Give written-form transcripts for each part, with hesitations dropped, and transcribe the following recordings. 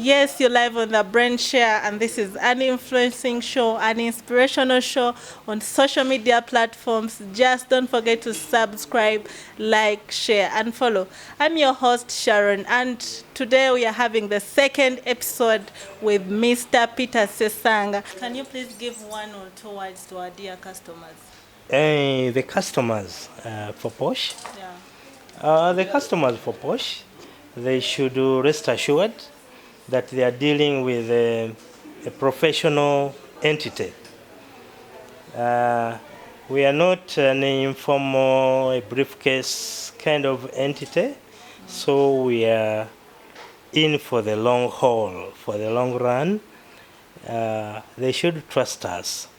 Yes, you're live on the Brand Share, and this is an influencing show, an inspirational show on social media platforms. Just don't forget to subscribe, like, share, and follow. I'm your host, Sharon, and today we are having the second episode with Mr. Peter Ssesanga. Can you please give one or two words to our dear customers? The customers for Posh, Yeah. the customers for Posh, they should rest assured that they are dealing with a professional entity. We are not an informal, a briefcase kind of entity, so we are in for the long haul, for the long run. They should trust us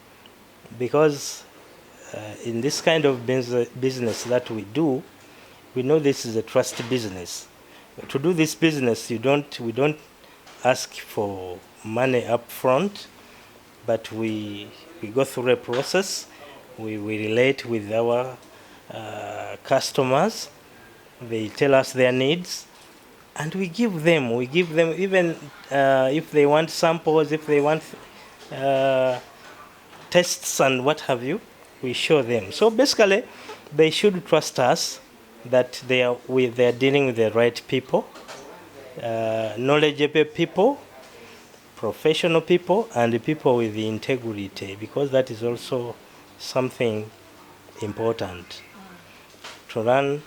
because in this kind of business that we do, we know this is a trust business. To do this business, we don't ask for money up front, but we go through a process. We relate with our customers. They tell us their needs, and we give them even if they want samples, if they want tests and what have you, we show them. So basically, they should trust us that they are dealing with the right people, knowledgeable people, professional people, and people with the integrity, because that is also something important to run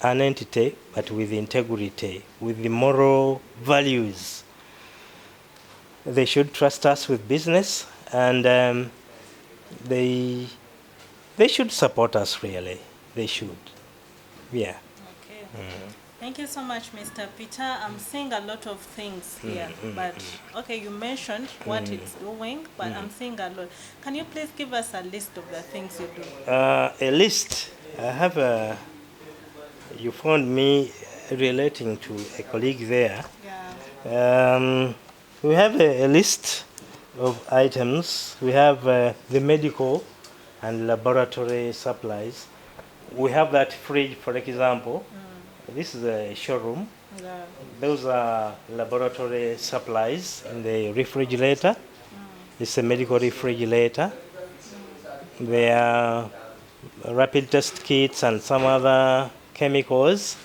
an entity, but with integrity, with the moral values. They should trust us with business, and they should support us, really. They should. Yeah. Okay. Thank you so much, Mr. Peter. I'm seeing a lot of things here, but okay, you mentioned what it's doing, but I'm seeing a lot. Can you please give us a list of the things you do? A list. I have a. You found me relating to a colleague there. Yeah. We have a list of items. We have the medical and laboratory supplies. We have that fridge, for example. This is a showroom. Yeah. Those are laboratory supplies in the refrigerator. It's a medical refrigerator. There are rapid test kits and some other chemicals.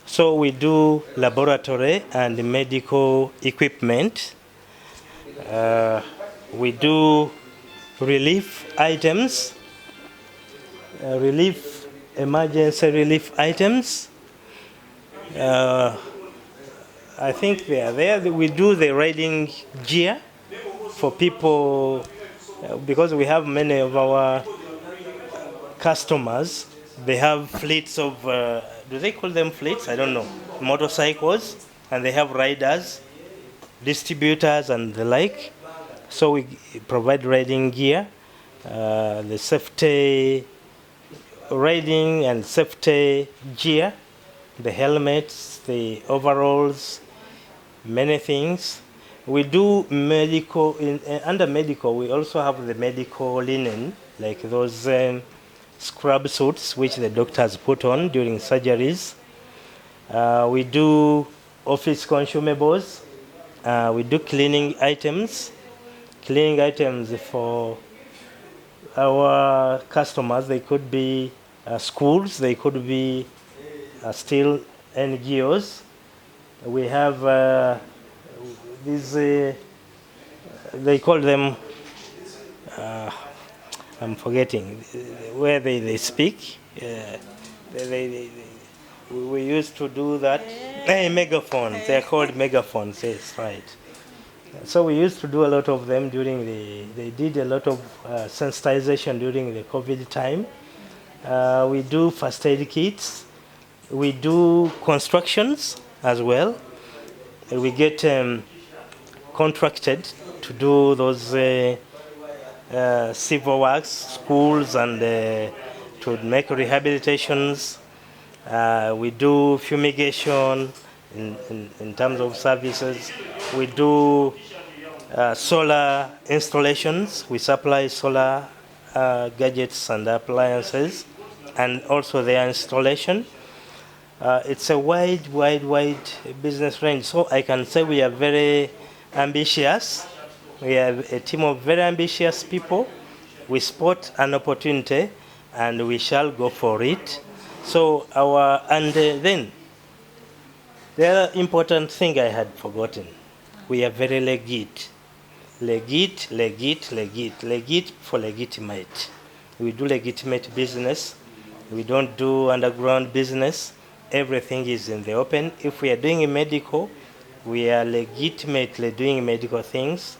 So we do laboratory and medical equipment. We do relief items, emergency relief items. I think they are there. We do the riding gear for people because we have many of our customers. They have fleets of, do they call them fleets? I don't know. Motorcycles, and they have riders, distributors, and the like. So we provide riding gear, the safety, riding and safety gear, the helmets, the overalls, many things. We do medical, under medical, we also have the medical linen, like those scrub suits which the doctors put on during surgeries. We do office consumables. We do cleaning items for our customers. They could be schools, they could be still NGOs. We have these, they call them, I'm forgetting, where they speak. We used to do that. Hey, megaphones, they're called megaphones, yes, right. So we used to do a lot of them they did a lot of sensitization during the COVID time. We do first aid kits. We do constructions as well. We get contracted to do those civil works, schools, and to make rehabilitations. We do fumigation in terms of services. We do solar installations. We supply solar gadgets and appliances, and also their installation. It's a wide business range. So I can say we are very ambitious. We have a team of very ambitious people. We spot an opportunity and we shall go for it. So then the other important thing I had forgotten, we are very legit. Legit for legitimate. We do legitimate business. We don't do underground business. Everything is in the open. If we are doing a medical, we are legitimately doing medical things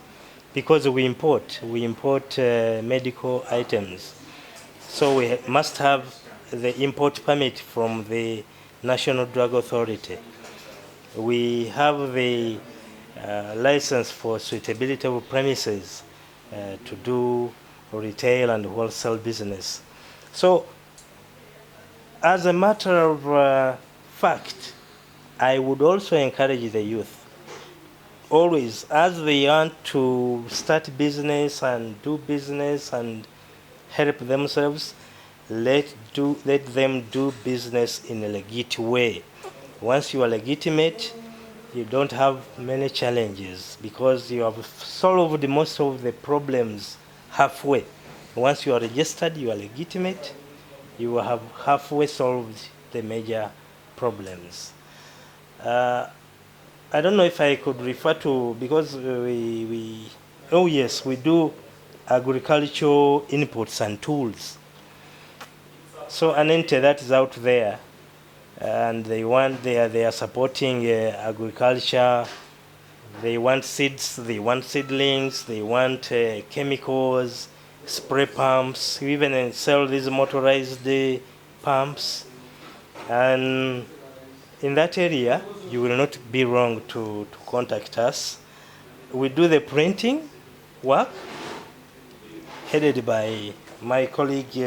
because we import medical items. So we must have the import permit from the National Drug Authority. We have the license for suitability of premises to do retail and wholesale business. So as a matter of fact, I would also encourage the youth, always, as they want to start business and do business and help themselves, let them do business in a legit way. Once you are legitimate, you don't have many challenges because you have solved most of the problems halfway. Once you are registered, you are legitimate, you have halfway solved the major problems. I don't know if I could refer to, because oh yes, we do agricultural inputs and tools. So an entity that is out there, and they are supporting agriculture. They want seeds, they want seedlings, they want chemicals, spray pumps. We even sell these motorized pumps. And in that area, you will not be wrong to contact us. We do the printing work, headed by my colleague,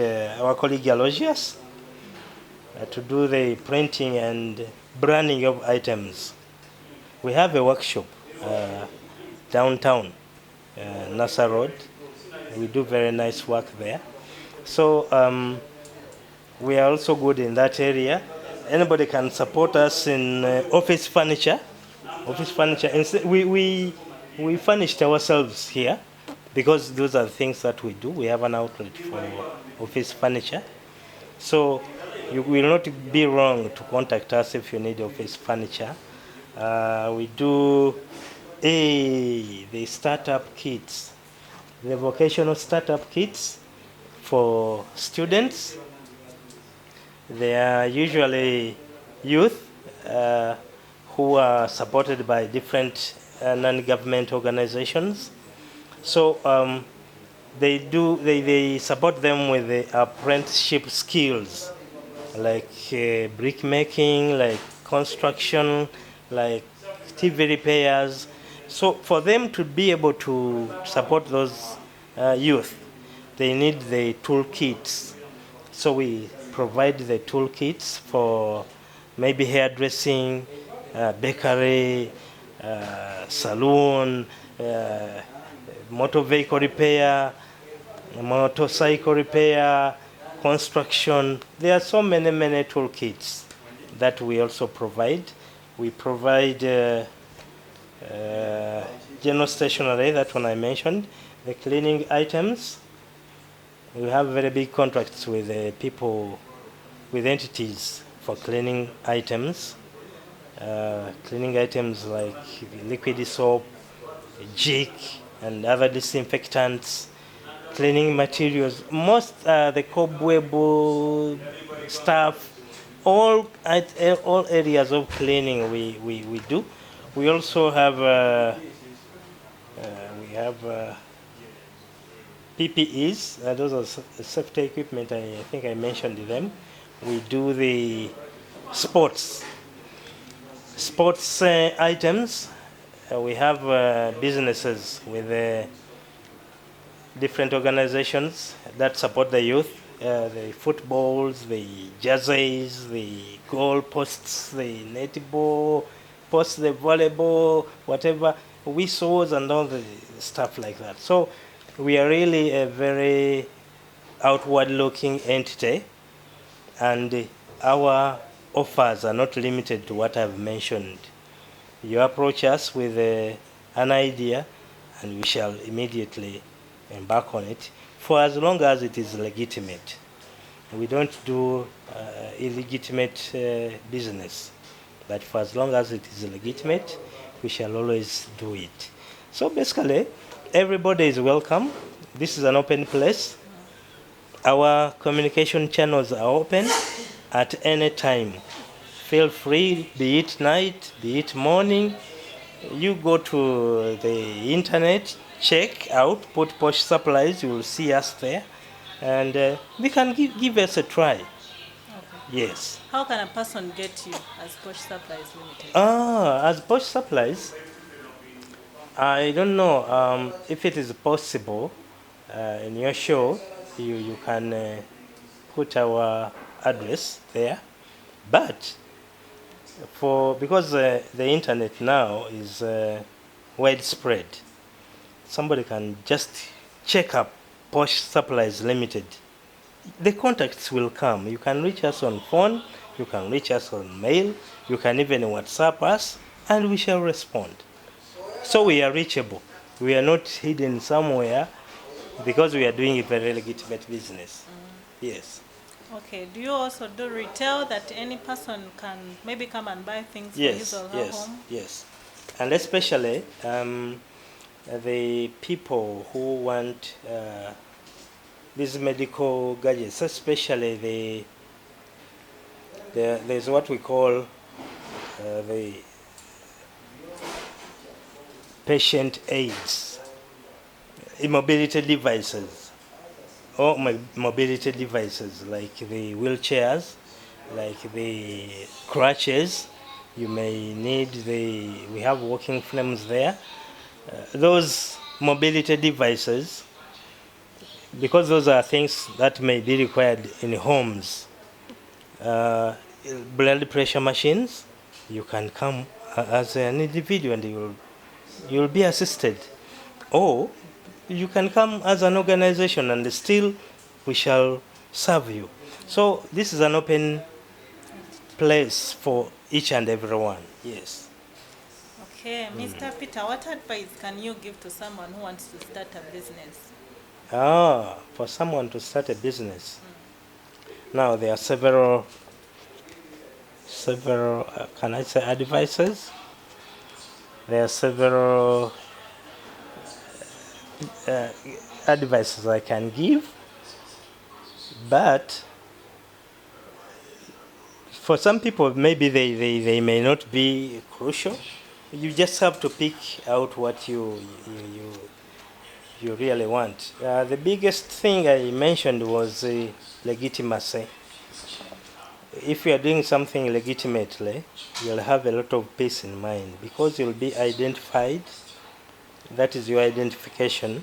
our colleague Aloysius, to do the printing and branding of items. We have a workshop downtown, Nasa Road. We do very nice work there. So we are also good in that area. Anybody can support us in office furniture. Office furniture. We furnished ourselves here because those are the things that we do. We have an outlet for office furniture. So you will not be wrong to contact us if you need office furniture. We do the startup kits, the vocational startup kits for students. They are usually youth who are supported by different non-government organizations. So they support them with the apprenticeship skills, like brick making, like construction, like TV repairs. So for them to be able to support those youth, they need the toolkits. So we provide the toolkits for maybe hairdressing, bakery, saloon, motor vehicle repair, motorcycle repair, construction. There are so many toolkits that we also provide. We provide general stationery, that one I mentioned, the cleaning items. We have very big contracts with people, with entities for cleaning items. Cleaning items like liquid soap, jik, and other disinfectants, cleaning materials, most the cobweb stuff, all areas of cleaning we do. We also have PPEs. Those are safety equipment. I think I mentioned them. We do the sports items. We have businesses with different organizations that support the youth. The footballs, the jerseys, the goal posts, the netball posts, the volleyball, whatever, whistles and all the stuff like that. So we are really a very outward-looking entity, and our offers are not limited to what I've mentioned. You approach us with an idea, and we shall immediately embark on it, for as long as it is legitimate. We don't do illegitimate business, but for as long as it is legitimate, we shall always do it. So basically, everybody is welcome. This is an open place. Our communication channels are open at any time. Feel free, be it night, be it morning. You go to the internet, check out, put Posh Supplies, you will see us there, and we can give us a try. Okay. Yes. How can a person get you as Posh Supplies Limited? As Posh Supplies, I don't know if it is possible in your show, you can put our address there, but because the internet now is widespread, somebody can just check up Posh Supplies Limited. The contacts will come. You can reach us on phone, you can reach us on mail, you can even WhatsApp us, and we shall respond. So we are reachable. We are not hidden somewhere because we are doing a very legitimate business. Yes. Okay. Do you also do retail that any person can maybe come and buy things for his Yes, or her yes, home? yes. And especially the people who want these medical gadgets, especially there's what we call the patient aids, mobility devices, or mobility devices like the wheelchairs, like the crutches. You may need we have walking frames there. Those mobility devices, because those are things that may be required in homes. Blood pressure machines, you can come as an individual and you'll be assisted. Or you can come as an organization and still we shall serve you. So this is an open place for each and everyone. Yes. Okay, Mr. Peter, what advice can you give to someone who wants to start a business? For someone to start a business. Now there are several can I say advices? There are several advices I can give, but for some people maybe they may not be crucial. You just have to pick out what you really want. The biggest thing I mentioned was legitimacy. If you are doing something legitimately, you'll have a lot of peace in mind because you'll be identified. That is your identification.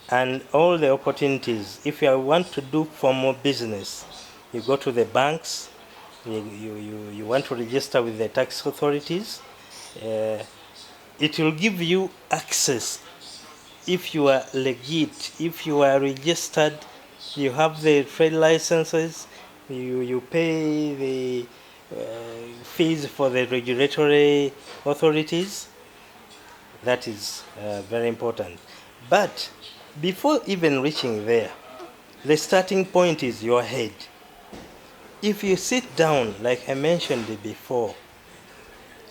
And all the opportunities. If you want to do formal business, you go to the banks, you want to register with the tax authorities. It will give you access if you are legit, if you are registered, you have the trade licenses, you pay the fees for the regulatory authorities. That is very important. But before even reaching there, the starting point is your head. If you sit down, like I mentioned before,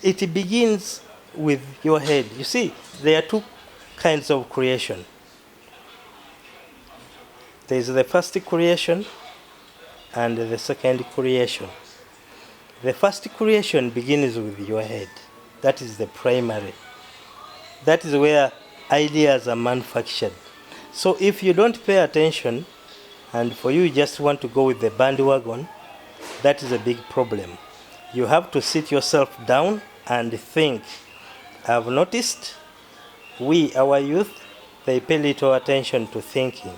it begins with your head. You see, there are two kinds of creation. There is the first creation and the second creation. The first creation begins with your head. That is the primary. That is where ideas are manufactured. So if you don't pay attention, and for you just want to go with the bandwagon, that is a big problem. You have to sit yourself down and think. I've noticed our youth, they pay little attention to thinking.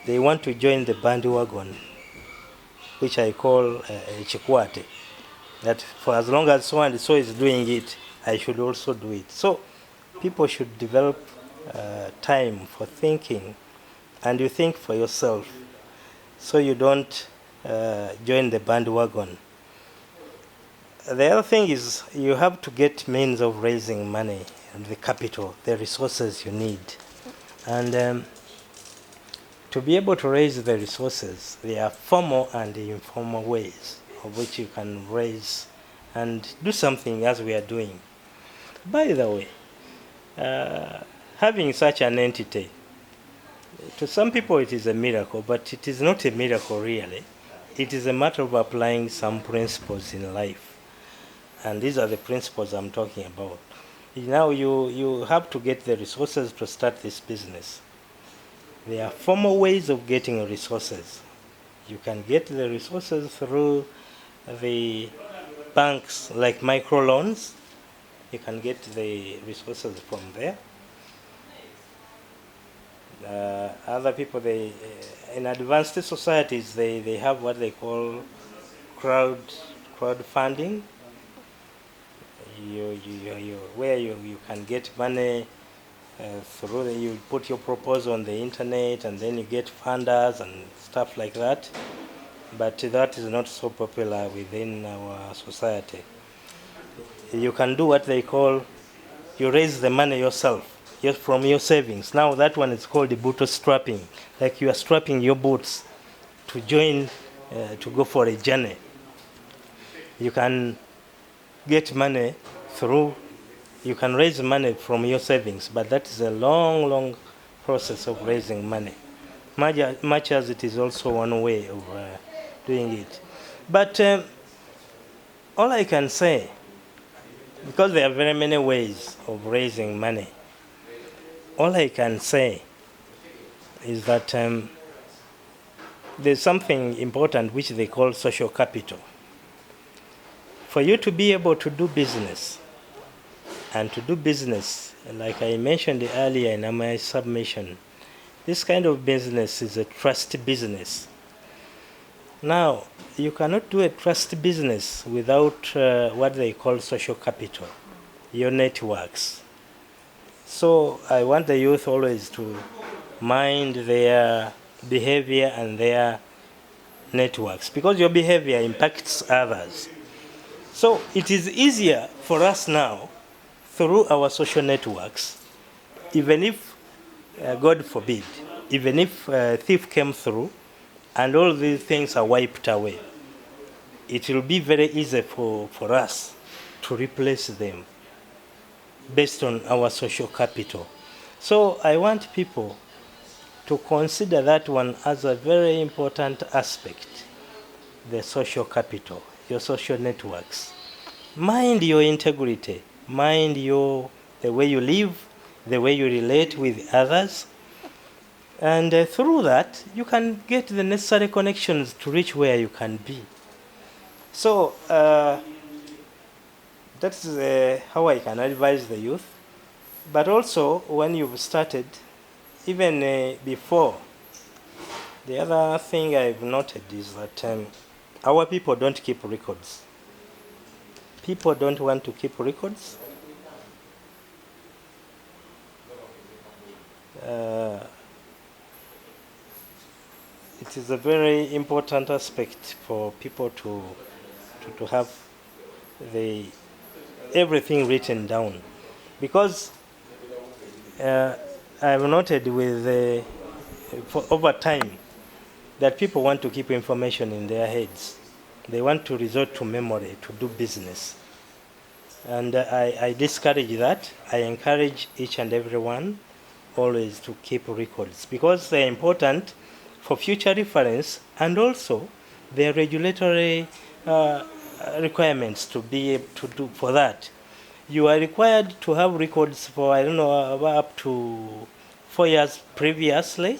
They want to join the bandwagon, which I call chikwate. That for as long as so and so is doing it, I should also do it. So people should develop time for thinking, and you think for yourself, so you don't join the bandwagon. The other thing is you have to get means of raising money and the capital, the resources you need. And to be able to raise the resources, there are formal and informal ways of which you can raise and do something as we are doing. By the way, having such an entity, to some people it is a miracle, but it is not a miracle really. It is a matter of applying some principles in life. And these are the principles I'm talking about. Now you have to get the resources to start this business. There are formal ways of getting resources. You can get the resources through the banks like microloans. You can get the resources from there. Other people, in advanced societies, they have what they call crowdfunding. Where you can get money through you put your proposal on the internet and then you get funders and stuff like that. But that is not so popular within our society. You can do what they call, you raise the money yourself, from your savings. Now that one is called the bootstrapping, like you are strapping your boots to join, to go for a journey. You can get money through, you can raise money from your savings, but that is a long process of raising money, much as it is also one way of doing it. But all I can say, because there are very many ways of raising money, all I can say is that there's something important which they call social capital. For you to be able to do business, and to do business, like I mentioned earlier in my submission, this kind of business is a trust business. Now, you cannot do a trust business without what they call social capital, your networks. So I want the youth always to mind their behavior and their networks, because your behavior impacts others. So it is easier for us now through our social networks, even if, God forbid, even if a thief came through and all these things are wiped away, it will be very easy for us to replace them based on our social capital. So I want people to consider that one as a very important aspect, the social capital, your social networks. Mind your integrity, mind the way you live, the way you relate with others, and through that you can get the necessary connections to reach where you can be. So that's how I can advise the youth. But also, when you've started, even before, the other thing I've noted is that our people don't keep records. People don't want to keep records. It is a very important aspect for people to have everything written down, because I've noted for over time that people want to keep information in their heads. They want to resort to memory to do business. And I discourage that. I encourage each and every one always to keep records, because they're important for future reference, and also there are regulatory requirements to be able to do for that. You are required to have records for, I don't know, up to 4 years previously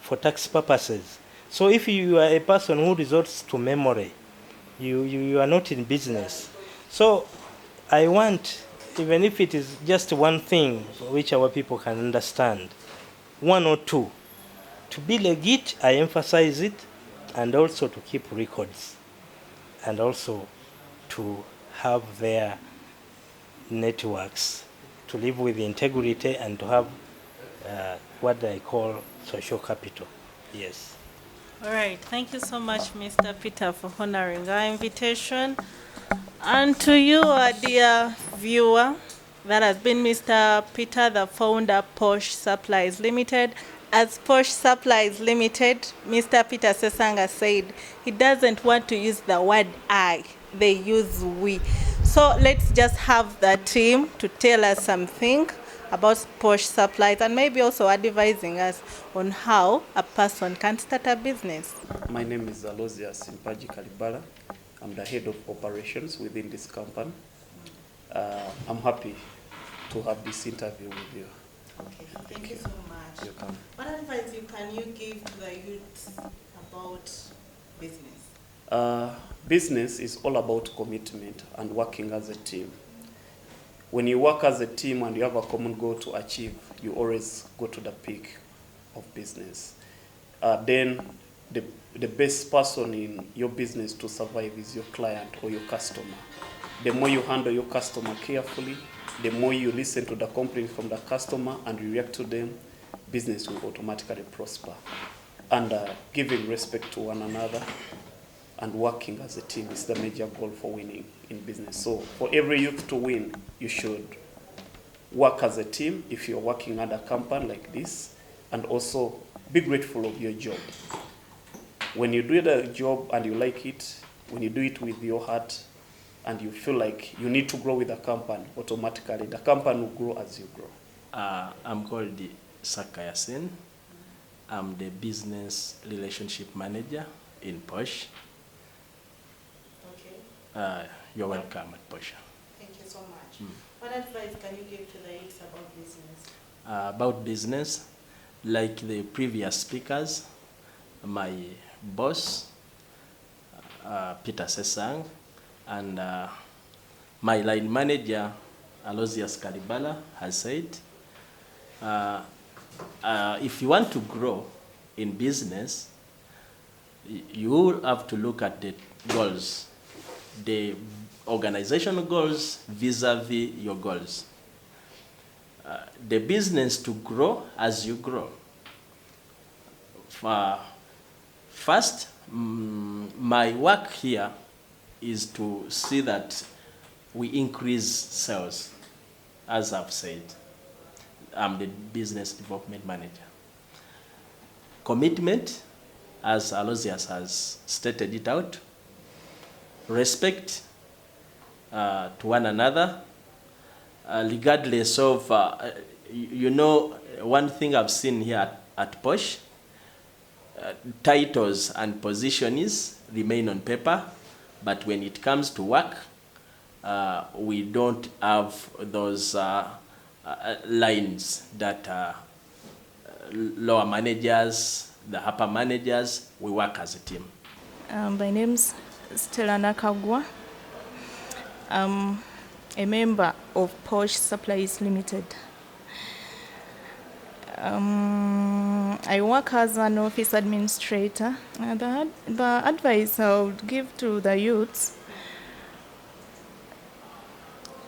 for tax purposes. So if you are a person who resorts to memory, you are not in business. So I want, even if it is just one thing which our people can understand, one or two, to be legit, I emphasize it, and also to keep records, and also to have their networks, to live with integrity, and to have what I call social capital. Yes. All right. Thank you so much, Mr. Peter, for honoring our invitation. And to you, our dear viewer, that has been Mr. Peter, the founder, Posh Supplies Limited. As Posh Supplies Limited, Mr. Peter Ssesanga said he doesn't want to use the word I, they use we. So let's just have the team to tell us something about Posh Supplies and maybe also advising us on how a person can start a business. My name is Alosia Kalibala. I'm the head of operations within this company. I'm happy to have this interview with you. Okay, thank you so much. You're welcome. What advice can you give to the youth about business? Business is all about commitment and working as a team. When you work as a team and you have a common goal to achieve, you always go to the peak of business. Then the best person in your business to survive is your client or your customer. The more you handle your customer carefully, the more you listen to the complaint from the customer and react to them, business will automatically prosper. And giving respect to one another and working as a team is the major goal for winning in business. So for every youth to win, you should work as a team if you're working at a company like this, and also be grateful of your job. When you do the job and you like it, when you do it with your heart and you feel like you need to grow with the company, automatically the company will grow as you grow. I'm called Sakaya Sen. I'm the business relationship manager in Posh. Okay, You're welcome at Posh. thank you so much. What advice can you give to the youth about business? About business, like the previous speakers, my boss, Peter Ssesanga, and my line manager, Alosia Kalibala, has said, if you want to grow in business, you have to look at the goals, the organizational goals vis-a-vis your goals. The business to grow as you grow. First, my work here is to see that we increase sales, as I've said. I'm the business development manager. Commitment, as Alosias has stated it out. Respect to one another, regardless of, one thing I've seen here at Posh, titles and positions remain on paper, but when it comes to work, we don't have those lines that lower managers, the upper managers, we work as a team. My name's Stella Nakagwa. I'm a member of Posh Supplies Limited. I work as an office administrator. The advice I would give to the youths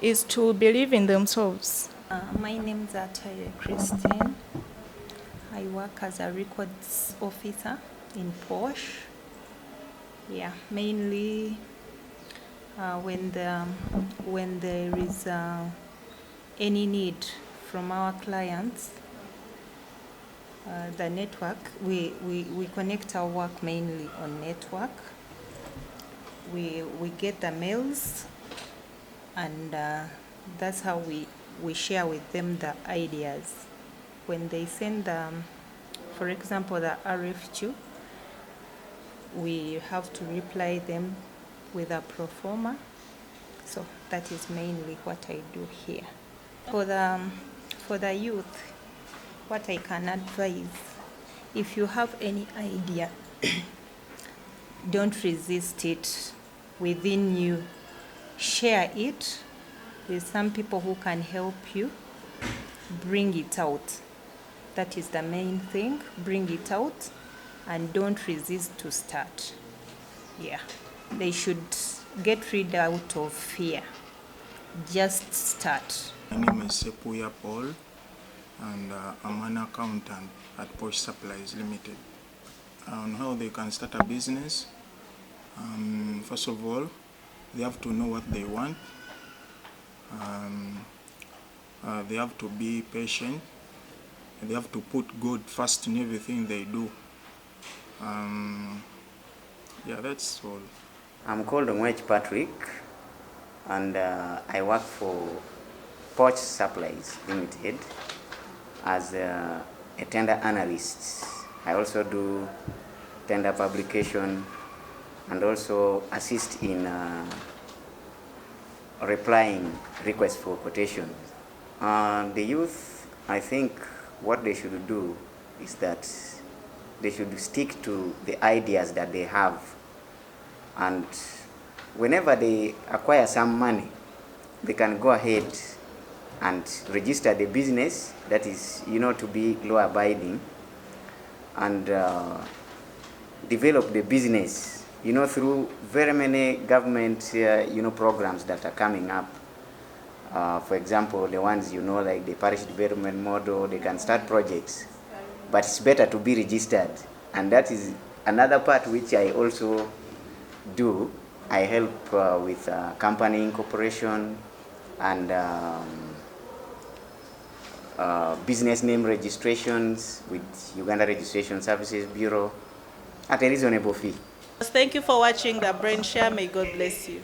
is to believe in themselves. My name's Ataya Christine. I work as a records officer in Posh. Yeah, mainly when there is any need from our clients, the network, we connect our work mainly on network. We get the mails, and that's how we share with them the ideas. When they send, for example, the RFQ, we have to reply them with a pro forma. So that is mainly what I do here. For the youth, what I can advise, if you have any idea, don't resist it within you. Share it with some people who can help you. Bring it out. That is the main thing. Bring it out and don't resist to start. Yeah. They should get rid out of fear. Just start. My name is Sepuya Paul, and I'm an accountant at Posh Supplies Limited. On how they can start a business, first of all, they have to know what they want. They have to be patient. They have to put God first in everything they do. Yeah, that's all. I'm called Ongwech Patrick, and I work for Posh Supplies Limited as a tender analyst. I also do tender publication and also assist in replying requests for quotation. The youth, I think what they should do is that they should stick to the ideas that they have, and whenever they acquire some money, they can go ahead and register the business, that is, to be law abiding, and develop the business, through very many government, programs that are coming up. For example, the ones, like the parish development model, they can start projects, but it's better to be registered. And that is another part which I also do. I help with company incorporation and business name registrations with Uganda Registration Services Bureau at a reasonable fee. Thank you for watching the Brain Share. May God bless you.